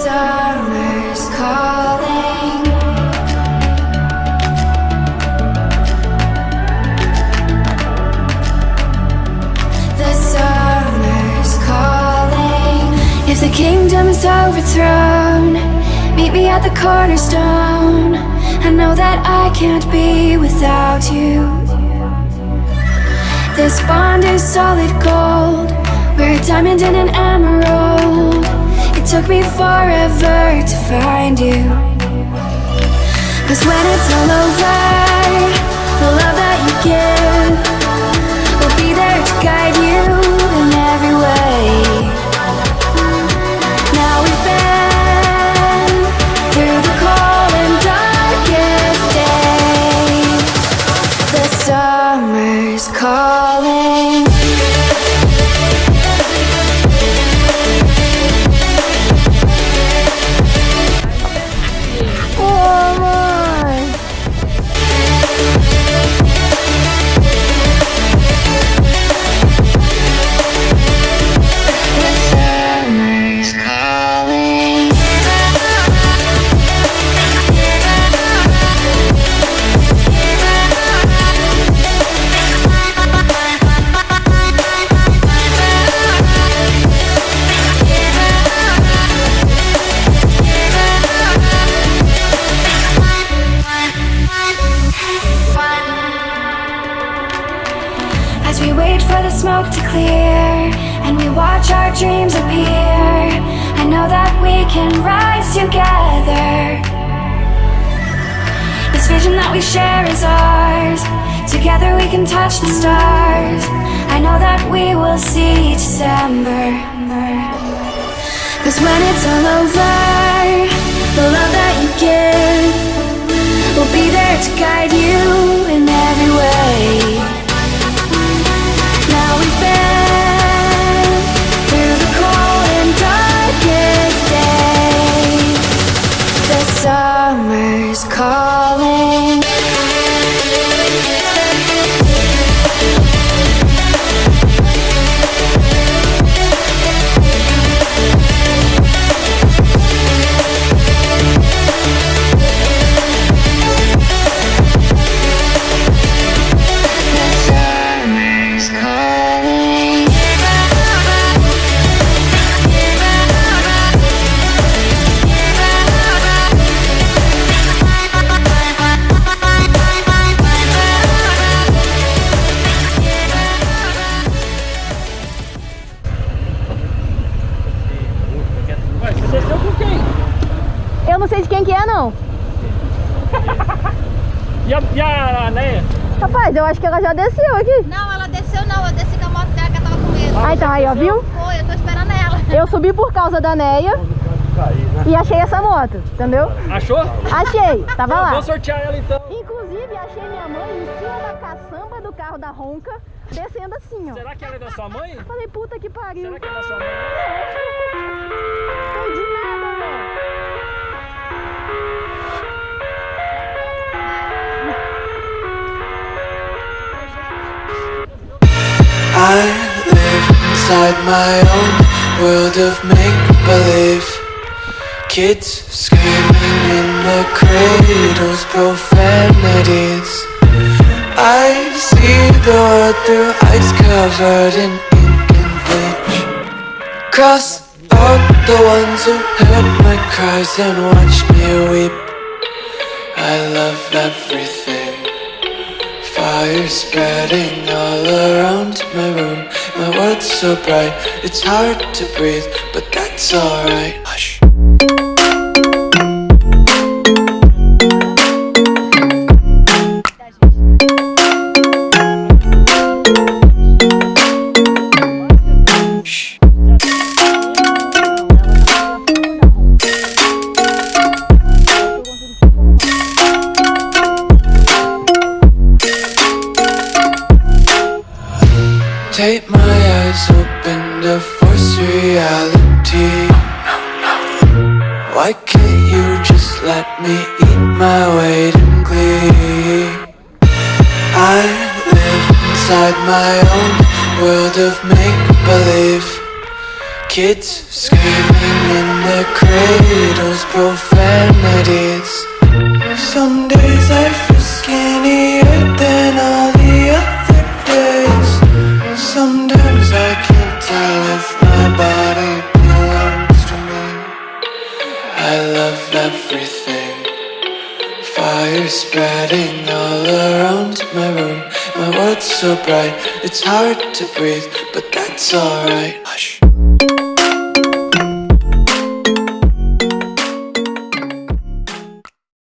summer's calling. The summer's calling. If the kingdom is overthrown, meet me at the cornerstone. I know that I can't be without you. This bond is solid gold. We're a diamond and an emerald. It took me forever to find you. 'Cause when it's all over, the love that you give will be there to guide you in every way. Now we've been through the cold and darkest days. The summer's calling. As we wait for the smoke to clear and we watch our dreams appear, I know that we can rise together. This vision that we share is ours. Together we can touch the stars. I know that we will see December. 'Cause when it's all over, the love that you give will be there to guide you in every way. Now we've been through the cold and darkest day. The summer's calling. Eu não sei de quem que é, não. E a Neia? Rapaz, eu acho que ela já desceu aqui. Não, ela desceu não, eu desci com a moto dela que ela tava com medo. Ah, então aí, ó, viu? Foi, eu tô esperando ela. Eu subi por causa da Neia e achei essa moto, entendeu? Achou? Achei, tava lá. Vou sortear ela então. Inclusive, achei minha mãe em cima da caçamba do carro da Ronca, descendo assim, ó. Será que ela é da sua mãe? Falei, puta que pariu. Será que é da sua mãe? Entendi nada, velho. I live inside my own world of make-believe. Kids screaming in the cradles, profanities. I see the world through eyes covered in ink and bleach. Cross out the ones who heard my cries and watched me weep. I love everything. Fire spreading all around my room. My world's so bright, it's hard to breathe, but that's alright. Hush. Take my eyes open to force reality. Why can't you just let me eat my weight in glee? I live inside my own world of make-believe. Kids screaming in their cradles, profanities. Some days I feel skinnier than all the other days. Sometimes I can't tell if my body belongs to me. I love everything. Fire spreading all around my room. My world's so bright, it's hard to breathe, but that's alright.